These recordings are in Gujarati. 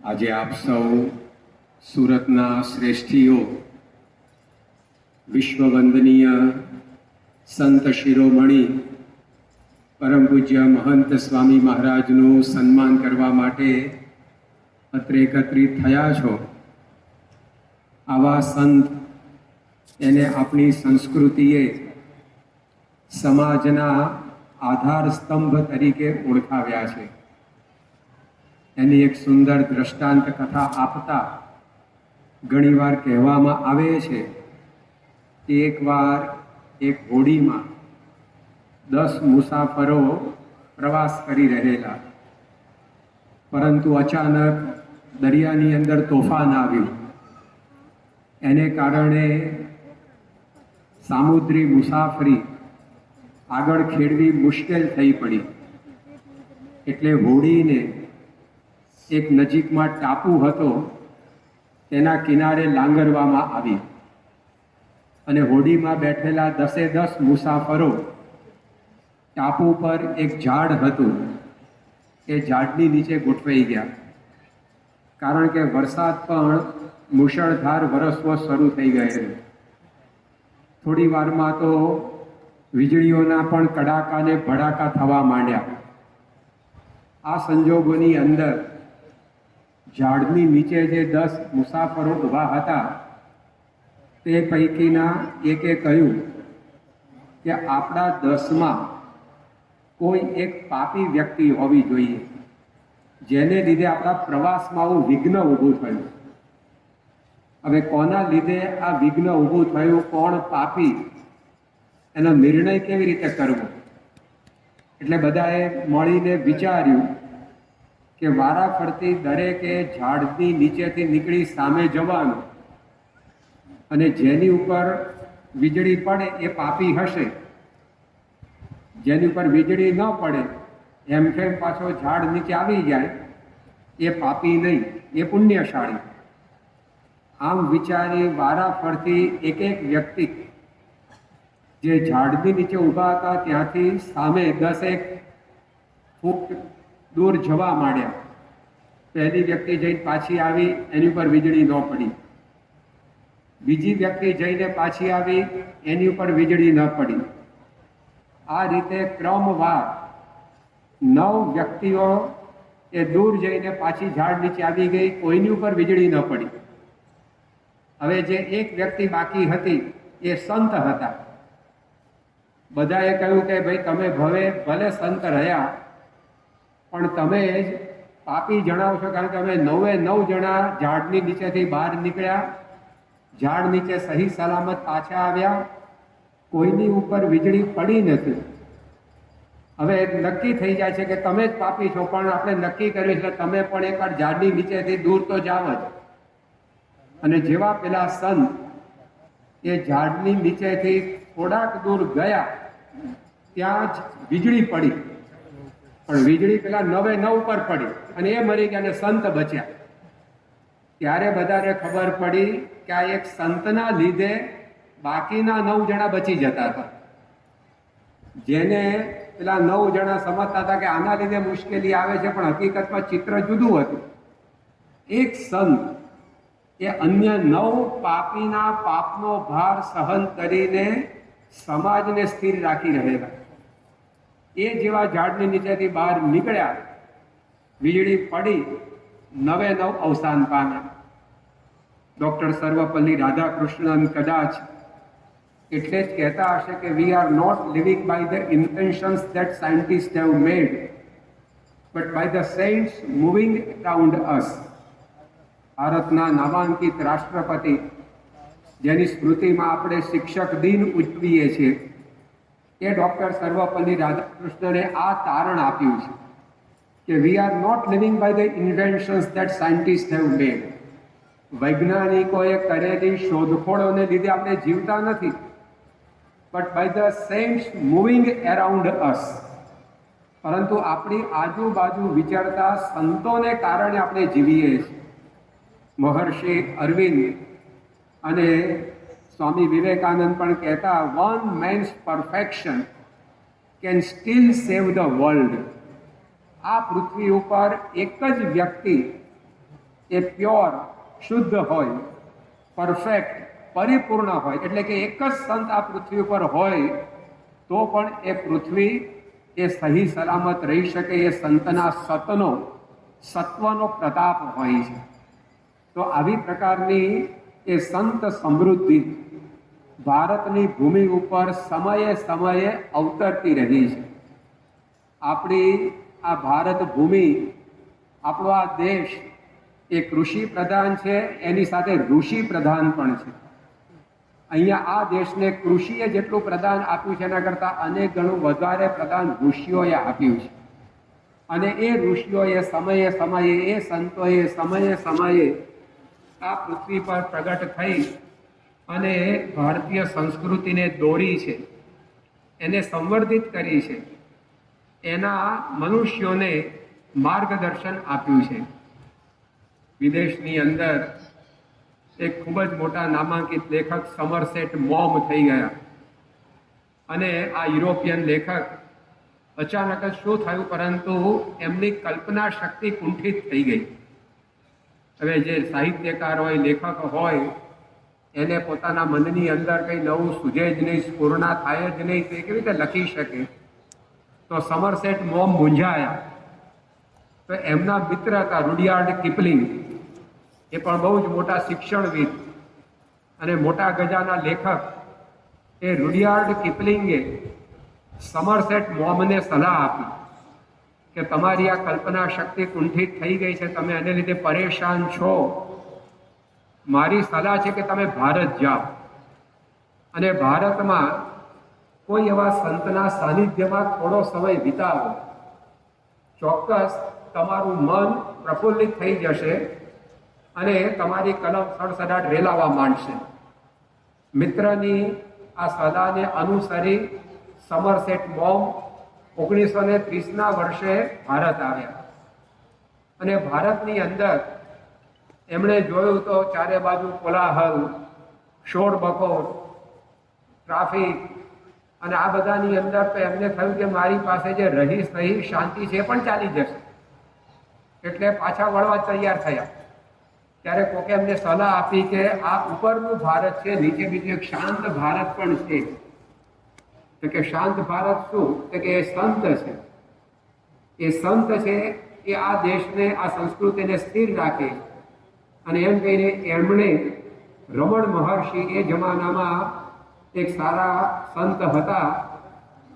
આજે આપ સૌ સુરતના શ્રેષ્ઠીઓ, વિશ્વવંદનીય સંત શિરોમણી પરમ પૂજ્ય મહંત સ્વામી મહારાજનું સન્માન કરવા માટે અત્રે એકત્રિત થયા છો. આવા સંત એને આપણી સંસ્કૃતિએ સમાજના આધાર સ્તંભ તરીકે ઓળખાવ્યા છે. એની એક સુંદર દ્રષ્ટાંત કથા આપતા ઘણીવાર કહેવામાં આવે છે કે એકવાર એક હોડીમાં 10 મુસાફરો પ્રવાસ કરી રહેલા, પરંતુ અચાનક દરિયાની અંદર તોફાન આવ્યું. એને કારણે સામુદ્રી મુસાફરી આગળ ખેડવી મુશ્કેલ થઈ પડી. એટલે હોડીને એક નજીકમાં ટાપુ હતો તેના કિનારે લાંગરવામાં આવી અને હોડીમાં બેઠેલા 10 મુસાફરો ટાપુ પર એક ઝાડ હતું એ ઝાડની નીચે ગોઠવાઈ ગયા. કારણ કે વરસાદ પણ મુશળધાર વરસવો શરૂ થઈ ગયેલો. થોડી વારમાં તો વીજળીઓના પણ કડાકા ને ભડાકા થવા માંડ્યા. આ સંજોગોની અંદર ઝાડની નીચે જે 10 મુસાફરો ઊભા હતા તે પૈકીના એકે કહ્યું કે આપણા 10માં કોઈ એક પાપી વ્યક્તિ હોવી જોઈએ, જેને લીધે આપણા પ્રવાસમાં આવું વિઘ્ન ઊભું થયું. હવે કોના લીધે આ વિઘ્ન ઊભું થયું, કોણ પાપી, એનો નિર્ણય કેવી રીતે કરવો? એટલે બધાએ મળીને વિચાર્યું કે વારાફરતી દરેકે ઝાડની નીચેથી નીકળી સામે જવાનું અને જેની ઉપર વીજળી પડે એ પાપી હશે, જેની ઉપર વીજળી ન પડે એમ કેમ પાછો ઝાડ નીચે આવી જાય એ પાપી નહીં, એ પુણ્યશાળી. આમ વિચારી વારાફરતી એક વ્યક્તિ જે ઝાડની નીચે ઊભા હતા ત્યાંથી સામે 10 ફૂટ દૂર જવા માંડ્યા. પહેલી વ્યક્તિ જઈને પાછી આવી, એની ઉપર વીજળી ન પડી. બીજી વ્યક્તિ જઈને પાછી આવી, એની ઉપર વીજળી ન પડી. આ રીતે ક્રમવાર 9 વ્યક્તિઓ એ દૂર જઈને પાછી ઝાડ નીચે આવી ગઈ, કોઈની ઉપર વીજળી ન પડી. હવે જે એક વ્યક્તિ બાકી હતી એ સંત હતા. બધાએ કહ્યું કે ભાઈ તમે ભલે સંત રહ્યા પણ તમે જ પાપી જણાવશો, કારણ કે અમે 9 જણા ઝાડની નીચેથી બહાર નીકળ્યા, ઝાડ નીચે સહી સલામત પાછા આવ્યા, કોઈની ઉપર વીજળી પડી નથી. હવે નક્કી થઈ જાય છે કે તમે જ પાપી છો, પણ આપણે નક્કી કર્યું છે તમે પણ એકવાર ઝાડની નીચેથી દૂર તો જાવ જ. અને જેવા પેલા સંત એ ઝાડની નીચેથી થોડાક દૂર ગયા ત્યાં જ વીજળી પડી, પણ વીજળી પેલા 9 પર પડી અને એ મરી ગયા અને સંત બચ્યા. ત્યારે બધાને ખબર પડી કે આ એક સંતના લીધે બાકીના 9 જણા બચી જતા હતા. જેને પેલા 9 જણા સમજતા હતા કે આના લીધે મુશ્કેલી આવે છે, પણ હકીકતમાં ચિત્ર જુદું હતું. એક સંત એ અન્ય 9 પાપીના પાપનો ભાર સહન કરીને સમાજને સ્થિર રાખી રહેલા. એ જેવા ઝાડની નીચેથી બહાર નીકળ્યા, વીજળી પડી, 9 અવસાન પામ્યા. ડૉક્ટર સર્વપલ્લી રાધાકૃષ્ણન કદાચ એટલે જ કહેતા હશે કે we are not living by the inventions that scientist have made, but by the saints moving around us. ભારતના નામાંકિત રાષ્ટ્રપતિ જેની સ્મૃતિમાં આપણે શિક્ષક દિન ઉજવીએ છીએ એ ડૉક્ટર સર્વપલ્લી રાધાકૃષ્ણને આ તારણ આપ્યું છે કે we are not living by the inventions that scientist have made. વૈજ્ઞાનિકોએ કરેલી શોધખોળોને લીધે આપણે જીવતા નથી, but by the saints moving around us. પરંતુ આપણી આજુબાજુ વિચરતા સંતોને કારણે આપણે જીવીએ છીએ. મહર્ષિ અરવિંદ અને સ્વામી વિવેકાનંદ પણ કહેતા, one man's perfection can still save the world. આ પૃથ્વી ઉપર એક જ વ્યક્તિ એ પ્યોર, શુદ્ધ હોય, પરફેક્ટ, પરિપૂર્ણ હોય, એટલે કે એક જ સંત આ પૃથ્વી ઉપર હોય તો પણ એ પૃથ્વી એ સહી સલામત રહી શકે. એ સંતના સત્વનો પ્રતાપ હોય છે. તો આવી પ્રકારની એ સંત સમૃદ્ધિ ભારતની ભૂમિ ઉપર સમયે સમયે અવતરતી રહી છે. આપણી આ ભારત ભૂમિ, આપણો આ દેશ એ કૃષિ પ્રધાન છે, એની સાથે ઋષિ પ્રધાન પણ છે. અહીંયા આ દેશને કૃષિએ જેટલું પ્રદાન આપ્યું છે એના કરતાં અનેક ગણું વધારે પ્રદાન ઋષિઓએ આપ્યું છે. અને એ ઋષિઓએ સમયે સમયે, એ સંતોએ સમયે સમયે આ પૃથ્વી પર પ્રગટ થઈ અને ભારતીય સંસ્કૃતિને દોરી છે, એને સંવર્ધિત કરી છે, એના મનુષ્યોને માર્ગદર્શન આપ્યું છે. વિદેશની અંદર એક ખૂબ જ મોટા નામાંકિત લેખક સમરસેટ મોમ થઈ ગયા અને આ યુરોપિયન લેખક અચાનક જ શું થયું, પરંતુ એમની કલ્પના શક્તિ કુંઠિત થઈ ગઈ. હવે જે સાહિત્યકાર હોય, લેખક હોય, એને પોતાના મનની અંદર કંઈ નવું સૂઝે જ નહીં, સ્ફૂર્ણા થાય જ નહીં, તે કેવી રીતે લખી શકે? તો સમરસેટ મોમ મૂંઝાયા. તો એમના મિત્ર હતા રૂડિયાર્ડ કિપલિંગ, એ પણ બહુ જ મોટા શિક્ષણવિદ અને મોટા ગજાના લેખક. એ રૂડિયાર્ડ કિપલિંગે સમરસેટ મોમને સલાહ આપી કે તમારી આ કલ્પના શક્તિ કુંઠિત થઈ ગઈ છે, તમે એને લીધે પરેશાન છો. મારી સલાહ છે કે તમે ભારત જાઓ અને ભારતમાં કોઈ એવા સંતના સાનિધ્યમાં થોડો સમય વિતાવો. ચોક્કસ તમારું મન પ્રફુલ્લિત થઈ જશે અને તમારી કલમ સડસડાટ રેલાવા માંડશે. મિત્રની આ સલાહને અનુસરી સમરસેટ મોમ 1930ના વર્ષે ભારત આવ્યા અને ભારતની અંદર એમણે જોયું તો ચારે બાજુ કોલાહલ, શોરબકોર, ટ્રાફિક અને આ બધાની અંદર તો એમને થયું કે મારી પાસે જે રહી સહી શાંતિ છે એ પણ ચાલી જશે. એટલે પાછા વળવા તૈયાર થયા. ત્યારે કોકે એમને સલાહ આપી કે આ ઉપરનું ભારત છે, નીચે બીજું એક શાંત ભારત પણ છે. તો કે શાંત ભારત શું? તો કે એ સંત છે. એ સંત છે એ આ દેશને, આ સંસ્કૃતિને સ્થિર રાખે. અને એમ કહીને એમણે રમણ મહર્ષિ, એ જમાનામાં એક સારા સંત હતા,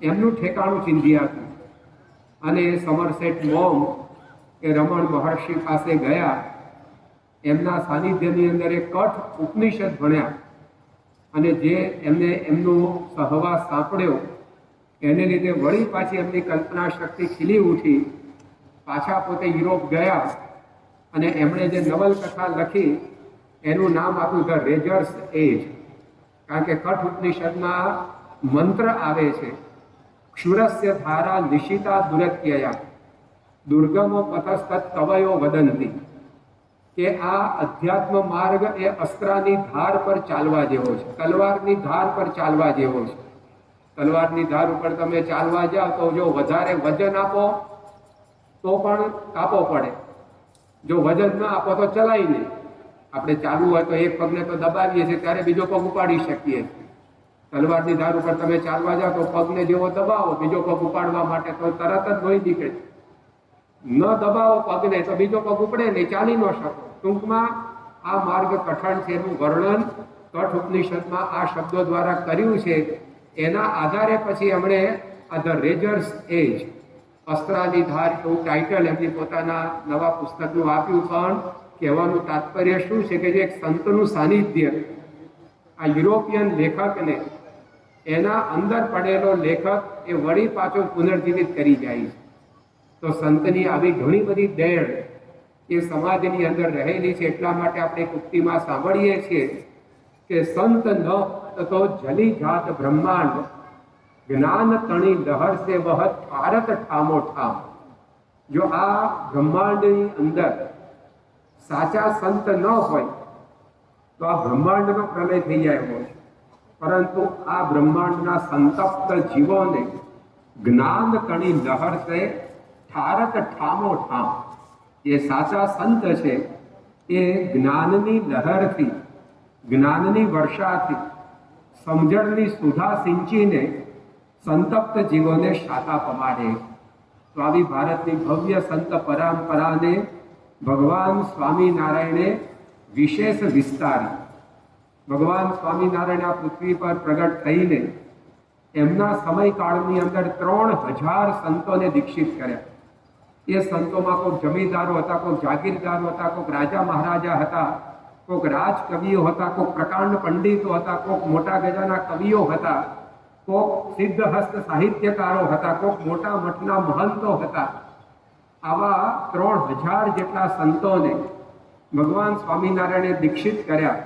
એમનું ઠેકાણું ચીંધ્યા હતું. અને સમરસેટ મોમ એ રમણ મહર્ષિ પાસે ગયા. એમના સાનિધ્યની અંદર એક કઠ ઉપનિષદ ભણ્યા અને જે એમને એમનો સહવાસ સાંપડ્યો એને લીધે વળી પાછી એમની કલ્પના શક્તિ ખીલી ઉઠી. પાછા પોતે યુરોપ ગયા અને એમણે જે નવલકથા લખી એનું નામ આપ્યું ધ રેજર્સ એજ. કારણ કે કઠ ઉપનિષદમાં મંત્ર આવે છે, ક્ષુરસ્ય ધારા નિશિતા દુરત્યયા દુર્ગમો પથસ્તત કવયો વદંતી, કે આ અધ્યાત્મ માર્ગ એ અસ્ત્રાની ધાર પર ચાલવા જેવો છે, તલવારની ધાર પર ચાલવા જેવો છે. તલવારની ધાર ઉપર તમે ચાલવા જાઓ તો જો વધારે વજન આપો તો પણ કાપો પડે, જો વજન ના આપો તો ચલાય નહીં. આપણે ચાલવું હોય તો એક પગને તો દબાવીએ છીએ, ત્યારે બીજો પગ ઉપાડી શકીએ. તલવારની ધાર ઉપર તમે ચાલવા જાઓ તો પગને જેવો દબાવો બીજો પગ ઉપાડવા માટે તો તરત જ લોહી નીકળે. ન દબાવો પગને તો બીજો પગ ઉપડે નહીં, ચાલી ન શકો. ટૂંકમાં આ માર્ગ કઠણ છે એનું વર્ણન કઠ ઉપનિષદમાં આ શબ્દો દ્વારા કર્યું છે. એના આધારે પછી એમણે આ ધ રેજર્સ એજ, અસ્ત્રાની ધાર એવું ટાઇટલ એમની પોતાના નવા પુસ્તકનું આપ્યું. પણ કહેવાનું તાત્પર્ય શું છે કે જે એક સંતનું સાનિધ્ય આ યુરોપિયન લેખકને એના અંદર પડેલો લેખક એ વળી પાછો પુનર્જીવિત કરી જાય છે. તો સંતની આવી ઘણી બધી દેણ એ સમાજની અંદર રહેલી છે. એટલા માટે આપણે એક ઉક્તિમાં સાંભળીએ છીએ કે સંત ન તો જલી જાત બ્રહ્માંડ, જ્ઞાન તણી લહર સે વહત ભારત ઠામો ઠામ. જો આ બ્રહ્માંડની અંદર સાચા સંત ન હોય તો આ બ્રહ્માંડનો પ્રલય થઈ જાય હોય. પરંતુ આ બ્રહ્માંડના સંતપ્ત જીવોને જ્ઞાન તણી લહર સે ઠારત ઠામો ઠામ, એ સાચા સંત છે એ જ્ઞાનની લહેરથી, જ્ઞાનની વર્ષાથી, સમજણની સુધા સિંચીને સંતપ્ત જીવોને શાતા પમાડે. તો આવી ભારતની ભવ્ય સંત પરંપરાને ભગવાન સ્વામિનારાયણે વિશેષ વિસ્તારી. ભગવાન સ્વામિનારાયણ આ પૃથ્વી પર પ્રગટ થઈને એમના સમયકાળની અંદર 3000 સંતોને દીક્ષિત કર્યા. એ સંતોમાં કોઈક જમીનદારો હતા, કોઈક જાગીરદારો હતા, કોઈક રાજા મહારાજા હતા, કોઈક રાજકવિઓ હતા, કોઈક પ્રકાંડ પંડિતો હતા, કોઈક મોટા ગજાના કવિઓ હતા, કોઈક સિદ્ધહસ્ત સાહિત્યકારો હતા, કોઈક મોટા મઠના મહંતો હતા. આવા 3000 જેટલા સંતોને ભગવાન સ્વામિનારાયણે દીક્ષિત કર્યા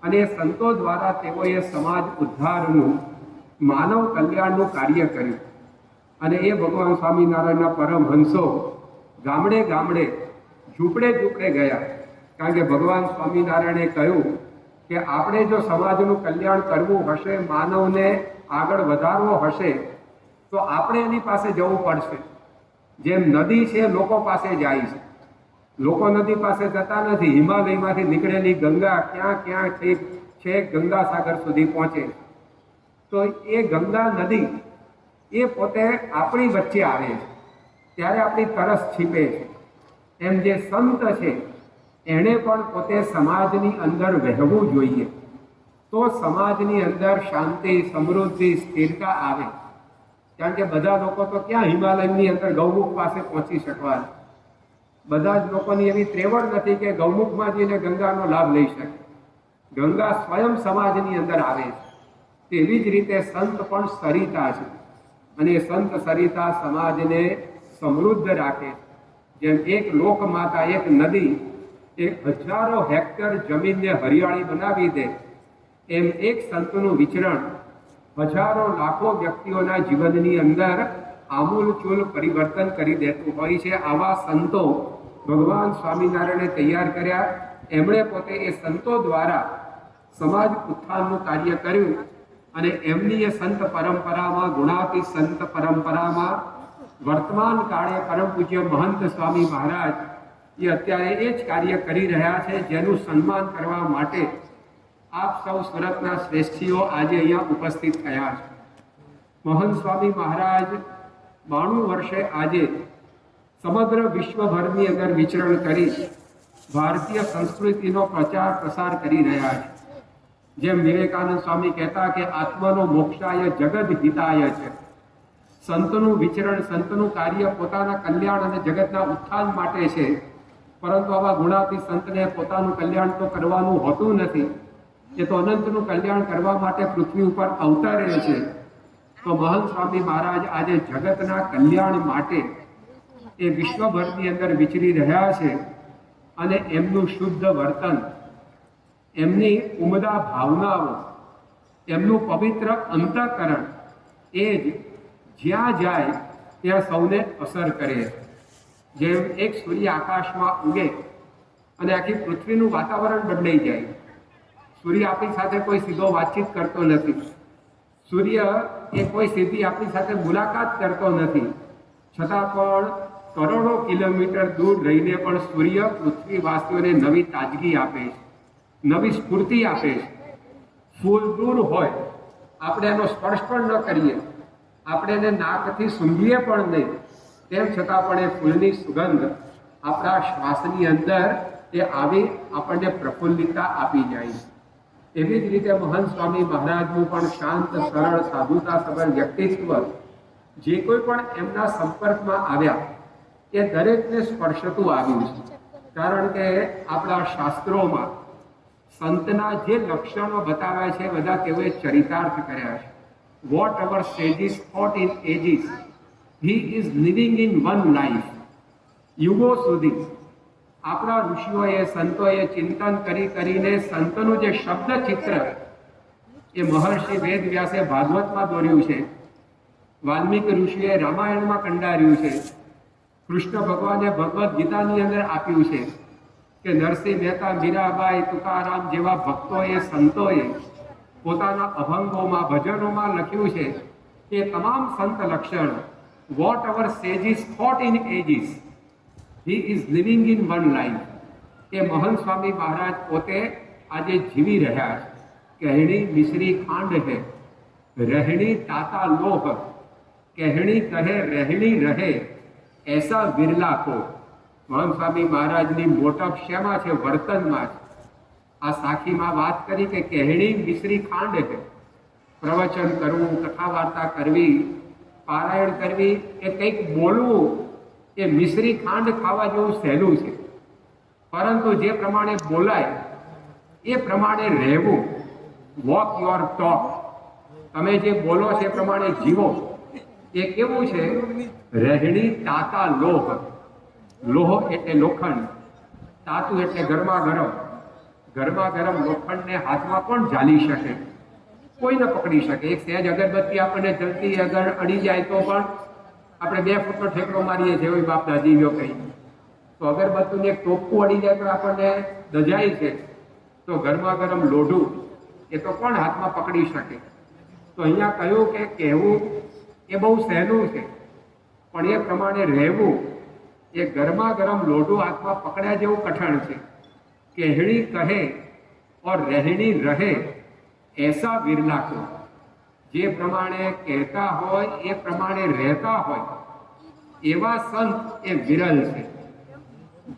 અને એ સંતો દ્વારા તેઓએ સમાજ ઉદ્ધારનું, માનવ કલ્યાણનું કાર્ય કર્યું. અને એ ભગવાન સ્વામિનારાયણના પરમહંસો ગામડે ગામડે, ઝૂંપડે ઝૂંપડે ગયા. કારણ કે ભગવાન સ્વામિનારાયણે કહ્યું કે આપણે જો સમાજનું કલ્યાણ કરવું હશે, માનવને આગળ વધારવો હશે, તો આપણે એની પાસે જવું પડશે. જેમ નદી છે લોકો પાસે જાય છે, લોકો નદી પાસે જતા નથી. હિમાલયમાંથી નીકળેલી ગંગા ક્યાં ક્યાં છે ગંગાસાગર સુધી પહોંચે. તો એ ગંગા નદી એ પોતે આપણી વચ્ચે આવે છે ત્યારે આપણી તરસ છીપે છે. એમ જે સંત છે એણે પણ પોતે સમાજની અંદર વહેવું જોઈએ, તો સમાજની અંદર શાંતિ, સમૃદ્ધિ, સ્થિરતા આવે. કારણ કે બધા લોકો તો ક્યાં હિમાલયની અંદર ગૌમુખ પાસે પહોંચી શકવાના. બધા જ લોકોની એવી ત્રેવડ નથી કે ગૌમુખમાં જઈને ગંગાનો લાભ લઈ શકે. ગંગા સ્વયં સમાજની અંદર આવે છે. તેવી જ રીતે સંત પણ સરિતા છે અને એ સંત સરિતા સમાજને સમૃદ્ધ રાખે. જેમ એક લોકમાતા, એક નદી એ હજારો હેક્ટર જમીનને હરિયાળી બનાવી દે, એમ એક સંતનું વિચરણ હજારો લાખો વ્યક્તિઓના જીવનની અંદર આમૂલચૂલ પરિવર્તન કરી દેતું હોય છે. આવા સંતો ભગવાન સ્વામિનારાયણે તૈયાર કર્યા. એમણે પોતે એ સંતો દ્વારા સમાજ ઉત્થાનનું કાર્ય કર્યું અને એમની એ સંત પરંપરામાં, ગુણાતીત સંત પરંપરામાં વર્તમાન કાળે પરમ પૂજ્ય મહંત સ્વામી મહારાજ એ અત્યારે એ જ કાર્ય કરી રહ્યા છે, જેનું સન્માન કરવા માટે આપ સૌ સુરતના શ્રેષ્ઠીઓ આજે અહીંયા ઉપસ્થિત થયા છે. મહંત સ્વામી મહારાજ 92 વર્ષે આજે સમગ્ર વિશ્વભરની અંદર વિચરણ કરી ભારતીય સંસ્કૃતિનો પ્રચાર પ્રસાર કરી રહ્યા છે. જેમ વિવેકાનંદ સ્વામી કહેતા કે આત્માનો મોક્ષાય જગત હિતાય છે. સંતનું વિચરણ, સંતનું કાર્ય પોતાના કલ્યાણ અને જગતના ઉત્થાન માટે છે. પરંતુ આવા ગુણાતીત સંતને પોતાનું કલ્યાણ તો કરવાનું હોતું નથી. એ તો અનંતનું કલ્યાણ કરવા માટે પૃથ્વી ઉપર અવતરે છે. તો મહંત સ્વામી મહારાજ આજે જગતના કલ્યાણ માટે એ વિશ્વભરની અંદર વિચરી રહ્યા છે અને એમનું શુદ્ધ વર્તન, એમની ઉમદા ભાવનાઓ, એમનું પવિત્ર અંતઃકરણ એ જ જ્યાં જાય ત્યાં સૌને અસર કરે. જેમ એક સૂર્ય આકાશમાં ઉગે અને આખી પૃથ્વીનું વાતાવરણ બદલાઈ જાય. સૂર્ય આપણી સાથે કોઈ સીધો વાતચીત કરતો નથી. સૂર્ય એ કોઈ સીધી આપણી સાથે મુલાકાત કરતો નથી. છતાં પણ કરોડો કિલોમીટર દૂર રહીને પણ સૂર્ય પૃથ્વીવાસીઓને નવી તાજગી આપે છે, નવી સ્ફૂર્તિ આપે છે. ફૂલ દૂર હોય, આપણે એનો સ્પર્શ પણ ન કરીએ, આપણે એને નાકથી સૂંઘીએ પણ નહીં, તેમ છતાં પણ એ ફૂલની સુગંધ આપણા શ્વાસની અંદર એ આવી આપણને પ્રફુલ્લિતતા આપી જાય છે. એવી જ રીતે મહંત સ્વામી મહારાજનું પણ શાંત, સરળ, સાધુતા સભર વ્યક્તિત્વ જે કોઈ પણ એમના સંપર્કમાં આવ્યા એ દરેકને સ્પર્શતું આવ્યું છે. કારણ કે આપણા શાસ્ત્રોમાં સંતના જે લક્ષણો બતાવ્યા છે બધા તેઓએ ચરિતાર્થ કર્યા છે. Whatever sages thought in ages, he is living in one life. યુગો સુધી આપણા ઋષિઓએ, સંતોએ ચિંતન કરીને સંતનું જે શબ્દ ચિત્ર એ મહર્ષિ વેદવ્યાસે ભાગવતમાં દોર્યું છે, વાલ્મીકી ઋષિએ રામાયણમાં કંડાર્યું છે, કૃષ્ણ ભગવાને ભગવદ્ ગીતાની અંદર આપ્યું છે કે નરસિંહ મહેતા, મીરાબાઈ, તુકારામ જેવા ભક્તોએ, સંતોએ પોતાના અભંગોમાં, ભજનોમાં લખ્યું છે કે તમામ સંત લક્ષણ whatever sages thought in ages, he is living in one life. એ મહંત સ્વામી મહારાજ પોતે આજે જીવી રહ્યા છે। કહેણી મિશ્રી ખાંડ હે, રહેણી તાતા લોહ, કહેણી કહે રહેણી રહે, એસા વિરલા કો। મહંત સ્વામી મહારાજની મોટપ શેમાં છે? વર્તનમાં છે। આ સાખીમાં વાત કરી કે કહેણી મિશ્રી ખાંડ છે, પ્રવચન કરવું, કથા વાર્તા કરવી, પારાયણ કરવી, એ કંઈક બોલવું એ મિશ્રી ખાંડ ખાવા જેવું સહેલું છે, પરંતુ જે પ્રમાણે બોલાય એ પ્રમાણે રહેવું, વોક યોર ટોક, તમે જે બોલો છે એ પ્રમાણે જીવો, એ કેવું છે? રહેણી તાતા લોહ, લોહ એટલે લોખંડ, તાતુ એટલે ગરમા ગરમ, ગરમા ગરમ લોખંડને હાથમાં પણ ઝાલી શકે, કોઈ ન પકડી શકે। એક સહેજ અગરબત્તી આપણને જલતી અગર અડી જાય તો પણ આપણે 2 ફૂટનો ઠેકડો મારીએ છીએ, એવી બાપ દાદીઓ કહી, તો અગરબત્તીને એક ટોપકું અડી જાય તો આપણને દજાય છે, તો ગરમા ગરમ લોઢું એ તો કોણ હાથમાં પકડી શકે? તો અહીંયા કહ્યું કે કહેવું એ બહુ સહેલું છે, પણ એ પ્રમાણે રહેવું એ ગરમા ગરમ લોઢું હાથમાં પકડ્યા જેવું કઠણ છે। કહેણી કહે और રહેણી રહે, ऐसा विरला को। જે પ્રમાણે કહેતા હોય એ પ્રમાણે રહેતા હોય એવા સંત એ વિરલ છે।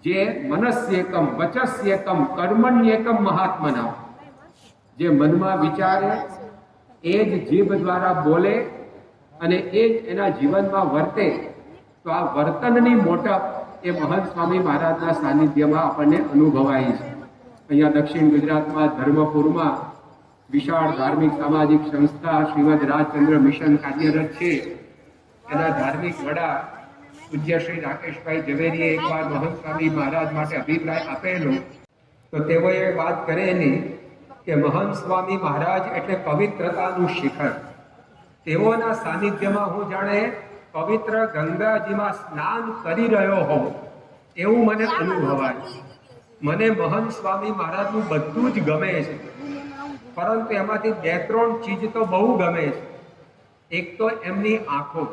જે મનસ્યેકમ વચસ્યેકમ કર્મણ્યેકમ મહાત્મના, જે મનમાં વિચારે એ જ જીભ દ્વારા બોલે અને એ જ એના જીવનમાં વર્તે, તો આ વર્તનની મોટપ એ મહંત સ્વામી મહારાજના સાનિધ્યમાં આપણને અનુભવાય છે। અહીંયા દક્ષિણ ગુજરાતમાં ધર્મપુરમાં વિશાળ ધાર્મિક સામાજિક સંસ્થા શ્રીમદ રાજચંદ્ર મિશન કાર્યરત છે। એના ધાર્મિક વડા પૂજ્ય શ્રી રાકેશભાઈ ઝવેરીએ એકવાર મહંત સ્વામી મહારાજ માટે અભિપ્રાય આપેલો, તો તેઓએ વાત કરેલી કે મહંત સ્વામી મહારાજ એટલે પવિત્રતાનું શિખર। તેઓના સાનિધ્યમાં હું જાણે પવિત્ર ગંગાજીમાં સ્નાન કરી રહ્યો હોઉં એવું મને અનુભવાય। મને મહંત સ્વામી મહારાજનું બધું જ ગમે છે, પરંતુ એમાંથી 2-3 ચીજ તો બહુ ગમે છે। એક તો એમની આંખો,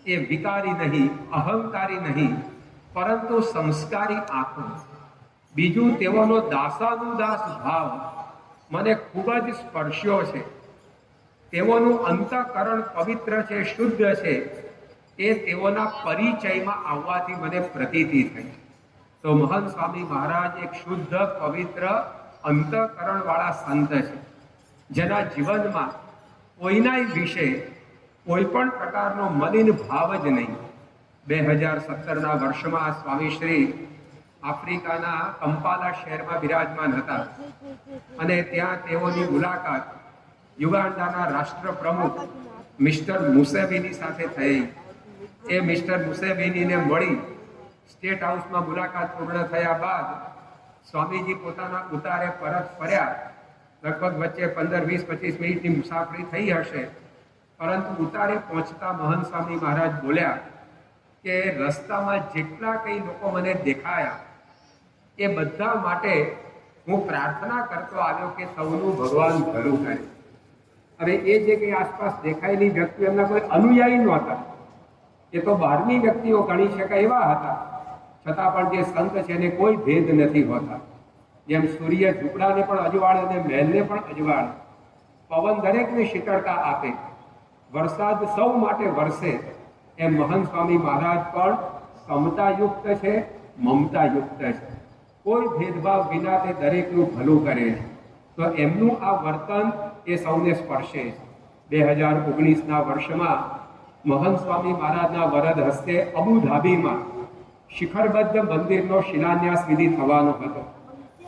એ વિકારી નહીં, અહંકારી નહીં, પરંતુ સંસ્કારી આંખો। બીજું તેઓનો દાસાનુદાસ ભાવ મને ખૂબ જ સ્પર્શ્યો છે। તેઓનું અંતઃકરણ પવિત્ર છે, શુદ્ધ છે, એ તેઓના પરિચયમાં આવવાથી મને પ્રતીતિ થઈ। તો મહંત સ્વામી મહારાજ એક શુદ્ધ પવિત્ર અંતઃકરણ વાળા સંત છે, જેના જીવનમાં કોઈના વિશે કોઈ પણ પ્રકારનો મલિન ભાવ જ નહીં। 2017ના વર્ષમાં સ્વામી શ્રી આફ્રિકાના કંપાલા શહેરમાં બિરાજમાન હતા અને ત્યાં તેઓની મુલાકાત યુગાન્ડાના રાષ્ટ્ર પ્રમુખ મિસ્ટર મુસેવેની સાથે થઈ। એ મિસ્ટર મુસેવેનીને મળી સ્ટેટ હાઉસમાં મુલાકાત પૂર્ણ થયા બાદ સ્વામીજી પોતાના ઉતારે પરત ફર્યા। લગભગ વચ્ચે 15-20-25 મિનિટની મુસાફરી થઈ હશે, પરંતુ ઉતારે પહોંચતા મહંત સ્વામી મહારાજ બોલ્યા કે રસ્તામાં જેટલા કંઈ લોકો મને દેખાયા એ બધા માટે હું પ્રાર્થના કરતો આવ્યો કે સૌનું ભગવાન ભલું કરે। હવે એ જે કંઈ આસપાસ દેખાયેલી વ્યક્તિઓ એમના કોઈ અનુયાયી નહોતા, એ તો બહારની વ્યક્તિઓ ગણી શકાય એવા હતા, છતાં પણ જે સંત છે એને કોઈ ભેદ નથી હોતા। જેમ સૂર્ય ઝૂંપડાને પણ અજવાળે અને મહેલને પણ અજવાળે, પવન દરેકને શીતળતા આપે, વરસાદ સૌ માટે વરસે, એમ મહંત સ્વામી મહારાજ પણ સમતાયુક્ત છે, મમતાયુક્ત છે। કોઈ ભેદભાવ વિના તે દરેકનું ભલું કરે છે। તો એમનું આ વર્તન એ સૌને સ્પર્શે છે। 2019ના વર્ષમાં મહંત સ્વામી મહારાજના વરદ હસ્તે અબુધાબીમાં શિખરબદ્ધ મંદિરનો શિલાન્યાસ વિધિ થવાનો હતો।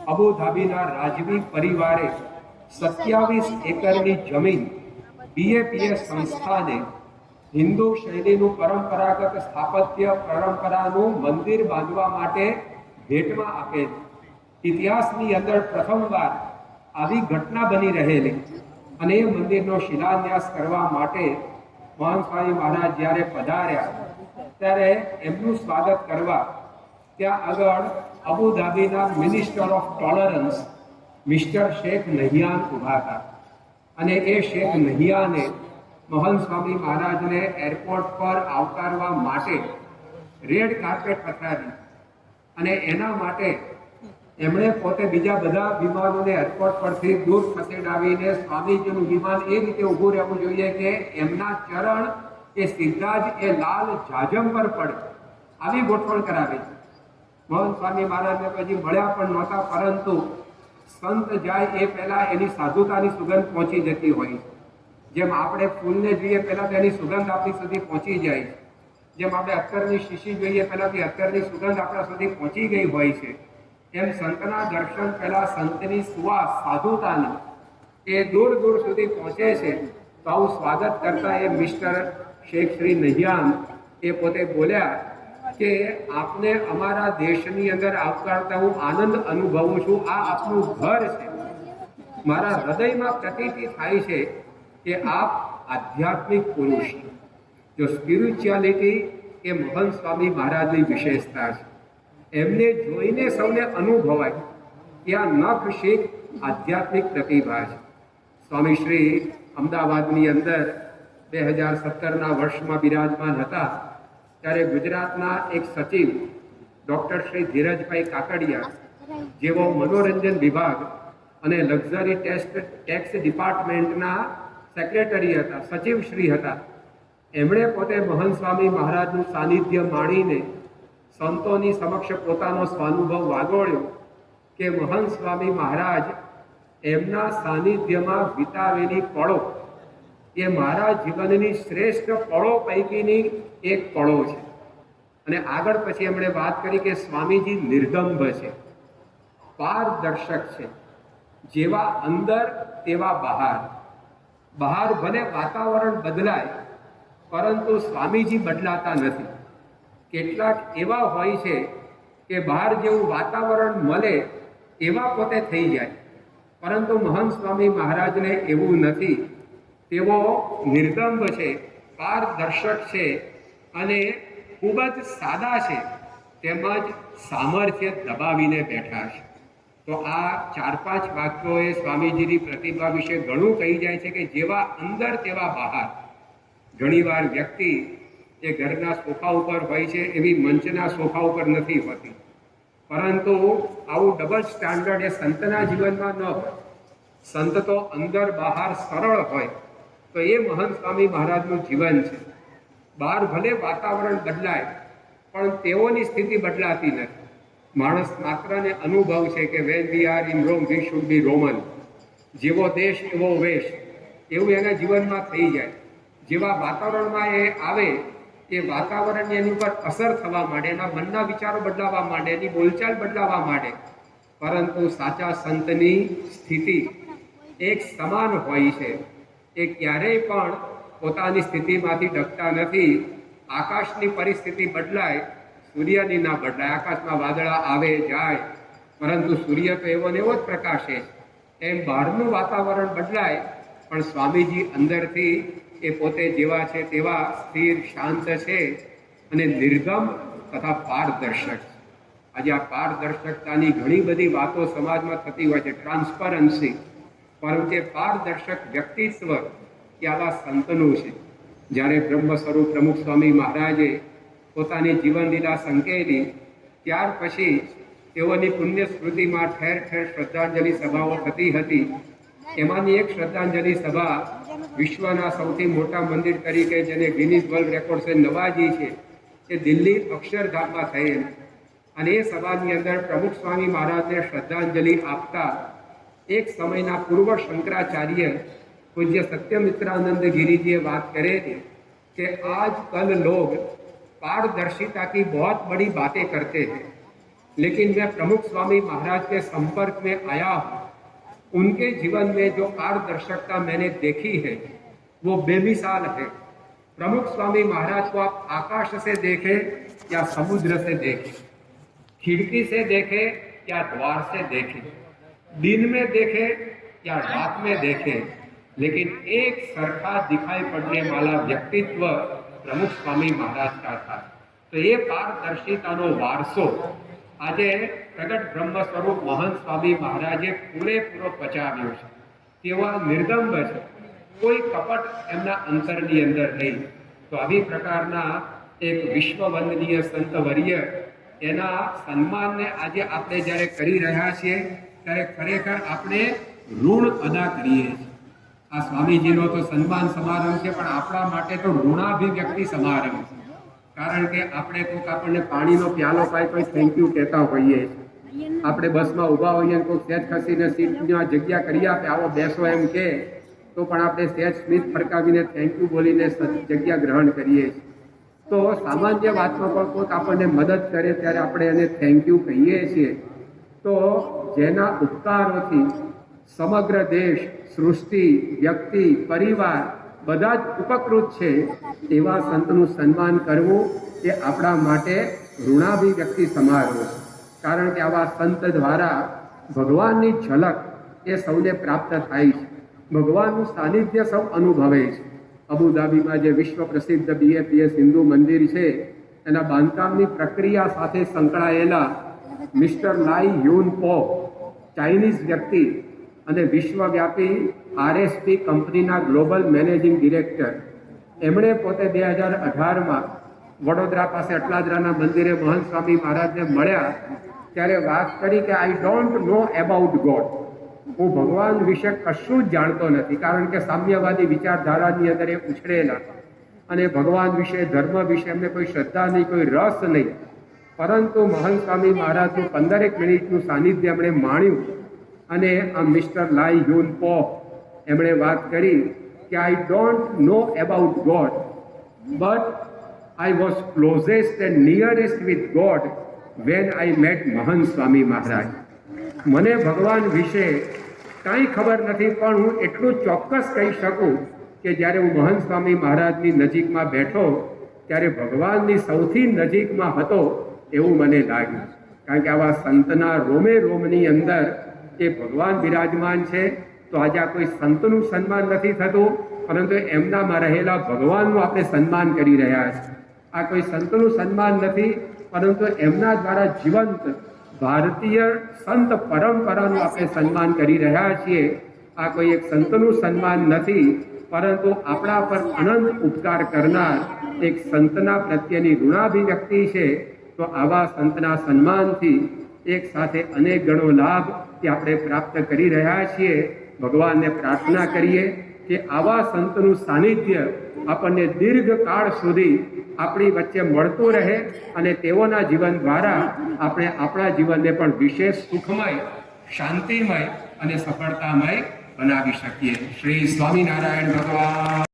અબુધાબીના રાજવી પરિવારે 27 એકરની જમીન BAPS સંસ્થાને હિન્દુ શૈલીનું પરંપરાગત સ્થાપત્ય પરંપરાનું મંદિર બાંધવા માટે ભેટમાં આપેલ। ઇતિહાસની અંદર પ્રથમવાર આવી ઘટના બની રહેલી અને એ મંદિરનો શિલાન્યાસ કરવા માટે મહંત સ્વામી મહારાજ જ્યારે પધાર્યા ત્યારે એમનું સ્વાગત કરવા ત્યાં આગળ અબુધાબીના minister of tolerance mister Sheikh Nahyan ઊભા હતા અને એ શેખ નહિયાને મહંત સ્વામી મહારાજને એરપોર્ટ પર આવકારવા માટે રેડ કાર્પેટ પથરાવી અને એના માટે એમણે પોતે બીજા બધા વિમાનોને એરપોર્ટ પરથી દૂર ખસેડાવીને સ્વામીજીનું વિમાન એ રીતે ઊભું રહેવું જોઈએ કે એમના ચરણ એ સીધા જ એ લાલ જાજમ પર પડે, આવી ગોઠવણ કરાવી. મોહન સ્વામી મહારાજને પછી મળ્યા પણ નહોતા, પરંતુ સંત જાય એ પહેલા એની સાધુતાની સુગંધ પહોંચી જતી હોય. જેમ આપણે ફૂલને જોઈએ પહેલા તો એની સુગંધ આપણી સુધી પહોંચી જાય, જેમ આપણે અત્તરની શીશી જોઈએ પહેલાથી અત્તરની સુગંધ આપણા સુધી પહોંચી ગઈ હોય છે, એમ સંતના દર્શન પહેલા સંતની સુવાસ સાધુતાની એ દૂર દૂર સુધી પહોંચે છે. તો આવું સ્વાગત કરતા એ મિસ્ટર શેખ શ્રી નહિયાન એ પોતે બોલ્યા કે આપને અમારા દેશની અંદર આવકારતા હું આનંદ અનુભવું છું. આ આપનું ઘર છે. મારા હૃદયમાં પ્રતીતિ થાય છે કે આપ આધ્યાત્મિક પુરુષ. જો સ્પિરિચ્યુઆલિટી એ મોહન સ્વામી મહારાજની વિશેષતા છે. એમને જોઈને સૌને અનુભવાય કે આ નખ શીખ આધ્યાત્મિક પ્રતિભા છે. સ્વામી શ્રી અમદાવાદની અંદર 2017ના વર્ષમાં બિરાજમાન હતા ત્યારે ગુજરાતના એક સચિવ ડૉક્ટર શ્રી ધીરજભાઈ કાકડિયા, જેઓ મનોરંજન વિભાગ અને લક્ઝરી ટેક્સ ડિપાર્ટમેન્ટના સેક્રેટરી હતા, સચિવ શ્રી હતા, એમણે પોતે મોહન સ્વામી મહારાજનું સાનિધ્ય માણીને સંતોની સમક્ષ પોતાનો સ્વાનુભવ વાગોળ્યો કે મોહન સ્વામી મહારાજ એમના સાનિધ્યમાં વિતાવેલી પળો એ મારા જીવનની શ્રેષ્ઠ પળો પૈકીની એક પળો છે. અને આગળ પછી એમણે વાત કરી કે સ્વામીજી નિર્દંભ છે, પારદર્શક છે, જેવા અંદર તેવા બહાર. બહાર ભલે વાતાવરણ બદલાય પરંતુ સ્વામીજી બદલાતા નથી. કેટલાક એવા હોય છે કે બહાર જેવું વાતાવરણ મળે એવા પોતે થઈ જાય, પરંતુ મહાન સ્વામી મહારાજને એવું નથી. તેઓ નિર્દંભ છે, પારદર્શક છે અને ખૂબ જ સાદા છે, તેમજ સામર્થ્ય દબાવીને બેઠા છે. તો આ 4-5 વાક્યો એ સ્વામીજીની પ્રતિભા વિશે ઘણું કહી જાય છે કે જેવા અંદર તેવા બહાર. ઘણીવાર વ્યક્તિ એ ઘરના સોફા ઉપર હોય છે એવી મંચના સોફા ઉપર નથી હોતી, પરંતુ આવું ડબલ સ્ટાન્ડર્ડ એ સંતના જીવનમાં ન હોય. સંત તો અંદર બહાર સરળ હોય, તો એ મહંત સ્વામી મહારાજનું જીવન છે. બહાર ભલે વાતાવરણ બદલાય પણ તેઓની સ્થિતિ બદલાતી નથી. માણસ માત્રને અનુભવ છે કે when we are in Rome we should be Roman. જેવો દેશ એવો વેશ, એવું એના જીવનમાં થઈ જાય. જેવા વાતાવરણમાં એ આવે એ વાતાવરણની એની ઉપર અસર થવા માંડે, એના મનના વિચારો બદલાવા માંડે, એની બોલચાલ બદલાવા માંડે. પરંતુ સાચા સંતની સ્થિતિ એક સમાન હોય છે. એ ક્યારેય પણ પોતાની સ્થિતિમાંથી ડગતા નથી. આકાશની પરિસ્થિતિ બદલાય, સૂર્યની ના બદલાય. આકાશમાં વાદળા આવે જાય, પરંતુ સૂર્ય તો એવો ને એવો જ પ્રકાશે. એમ બહારનું વાતાવરણ બદલાય પણ સ્વામીજી અંદરથી એ પોતે જેવા છે તેવા સ્થિર, શાંત છે અને નિર્ગમ તથા પારદર્શક. આજે આ પારદર્શકતાની ઘણી બધી વાતો સમાજમાં થતી હોય છે, ટ્રાન્સપરન્સી, પરંતુ એ પારદર્શક વ્યક્તિત્વ એ આવા સંતનું છે. જ્યારે બ્રહ્મ સ્વરૂપ પ્રમુખ સ્વામી મહારાજે પોતાની જીવનલીલા સંકેલી, ત્યાર પછી તેઓની પુણ્ય સ્મૃતિમાં ઠેર ઠેર શ્રદ્ધાંજલિ સભાઓ થતી હતી. એમાંની એક શ્રદ્ધાંજલિ સભા વિશ્વના સૌથી મોટા મંદિર તરીકે જેને ગિનીઝ વર્લ્ડ રેકોર્ડ્સે નવાજી છે, એ દિલ્હી અક્ષરધામમાં થયેલ. અને એ સભાની અંદર પ્રમુખ સ્વામી મહારાજને શ્રદ્ધાંજલિ આપતા એક સમયના પૂર્વ શંકરાચાર્ય पूज्य सत्यमित्रानंद गिरी जी बात करे थे कि आज कल लोग पारदर्शिता की बहुत बड़ी बातें करते हैं, लेकिन मैं प्रमुख स्वामी महाराज के संपर्क में आया हूँ. उनके जीवन में जो पारदर्शकता मैंने देखी है वो बेमिसाल है. प्रमुख स्वामी महाराज को आप आकाश से देखें या समुद्र से देखें, खिड़की से देखें या द्वार से देखें, दिन में देखें या रात में देखें, लेकिन एक सरखा दिखाई पड़ने वाला व्यक्तित्व प्रमुख स्वामी महाराज का था. तो ये पारदर्शितानो वारसो આજે પ્રગટ બ્રહ્મ સ્વરૂપ મહંત સ્વામી મહારાજે પૂરેપૂરો પચાવ્યો છે. તેવા નિર્દંભ છે, કોઈ કપટ એમના અંતરની અંદર નહીં. તો આવી પ્રકારના એક વિશ્વવંદનીય સંતવર્ય એના સન્માનને આજે આપણે જ્યારે કરી રહ્યા છીએ ત્યારે ખરેખર આપણે ઋણ અદા કરીએ છીએ. આ સ્વામીજીનો તો સન્માન સમારંભ છે, પણ આપણા માટે તો ઋણાભિવ્યક્તિ સમારંભ છે. કારણ કે આપણે કોઈક આપણને પાણીનો પ્યાલો પાય કોઈ થેન્ક યુ કહેતા હોઈએ. આપણે બસમાં ઊભા હોઈએ અને કોઈ સેજ ખસીને સીટમાં જગ્યા કરી આપે, આવો બેસો એમ કે, તો પણ આપણે સેજ સ્મિત ફરકાવીને થેન્ક યુ બોલીને જગ્યા ગ્રહણ કરીએ છીએ. તો સામાન્ય વાતમાં પણ કોઈક આપણને મદદ કરે ત્યારે આપણે એને થેન્ક યુ કહીએ છીએ. તો જેના ઉપકારોથી સમગ્ર દેશ, સૃષ્ટિ, વ્યક્તિ, પરિવાર બધા જ ઉપકૃત છે એવા સંતનું સન્માન કરવું એ આપણા માટે ઋણાભિવ્યક્તિ સમારોહ છે. કારણ કે આવા સંત દ્વારા ભગવાનની ઝલક એ સૌને પ્રાપ્ત થાય છે. ભગવાનનું સાનિધ્ય સૌ અનુભવે છે. અબુધાબીમાં જે વિશ્વ પ્રસિદ્ધ BAPS હિન્દુ મંદિર છે એના બાંધકામની પ્રક્રિયા સાથે સંકળાયેલા મિસ્ટર લાઈ હ્યુન પો, ચાઇનીઝ વ્યક્તિ અને વિશ્વવ્યાપી RSP કંપનીના ગ્લોબલ મેનેજિંગ ડિરેક્ટર, એમણે પોતે 2018માં વડોદરા પાસે અટલાદરાના મંદિરે મહંત સ્વામી મહારાજને મળ્યા ત્યારે વાત કરી કે I don't know about God. હું ભગવાન વિશે કશું જ જાણતો નથી, કારણ કે સામ્યવાદી વિચારધારાની અંદર એ ઉછળેલા અને ભગવાન વિશે, ધર્મ વિશે એમને કોઈ શ્રદ્ધા નહીં, કોઈ રસ નહીં. પરંતુ મહંત સ્વામી મહારાજનું 15 મિનિટનું સાનિધ્ય એમણે માણ્યું અને આ મિસ્ટર લાઈ હ્યુન પો એમણે વાત કરી કે I don't know about God, but I was closest and nearest with God when I met મહંત સ્વામી મહારાજ. મને ભગવાન વિશે કાંઈ ખબર નથી, પણ હું એટલું ચોક્કસ કહી શકું કે જ્યારે હું મહંત સ્વામી મહારાજની નજીકમાં બેઠો ત્યારે ભગવાનની સૌથી નજીકમાં હતો એવું મને લાગ્યું. કારણ કે આવા સંતના રોમે રોમની અંદર એ ભગવાન બિરાજમાન છે. તો આજે આ કોઈ સંતનું સન્માન નથી થતું, પરંતુ એમનામાં રહેલા ભગવાનનું આપણે સન્માન કરી રહ્યા છીએ. આ કોઈ સંતનું સન્માન નથી, પરંતુ એમના દ્વારા જીવંત ભારતીય સંત પરંપરાનું આપણે સન્માન કરી રહ્યા છીએ. આ કોઈ એક સંતનું સન્માન નથી, પરંતુ આપણા પર અનંત ઉપકાર કરનાર એક સંતના પ્રત્યેની ઋણાભિવ્યક્તિ છે. તો આવા સંતના સન્માનથી એક સાથે અનેક ગણો લાભ તે આપણે પ્રાપ્ત કરી રહ્યા છીએ. ભગવાનને પ્રાર્થના કરીએ કે આવા સંતનું સાનિધ્ય આપણને દીર્ઘકાળ સુધી આપણી વચ્ચે મળતું રહે અને તેઓના જીવન દ્વારા આપણે આપણા જીવનને પણ વિશેષ સુખમય, શાંતિમય અને સફળતામય બનાવી શકીએ. શ્રી સ્વામિનારાયણ ભગવાન.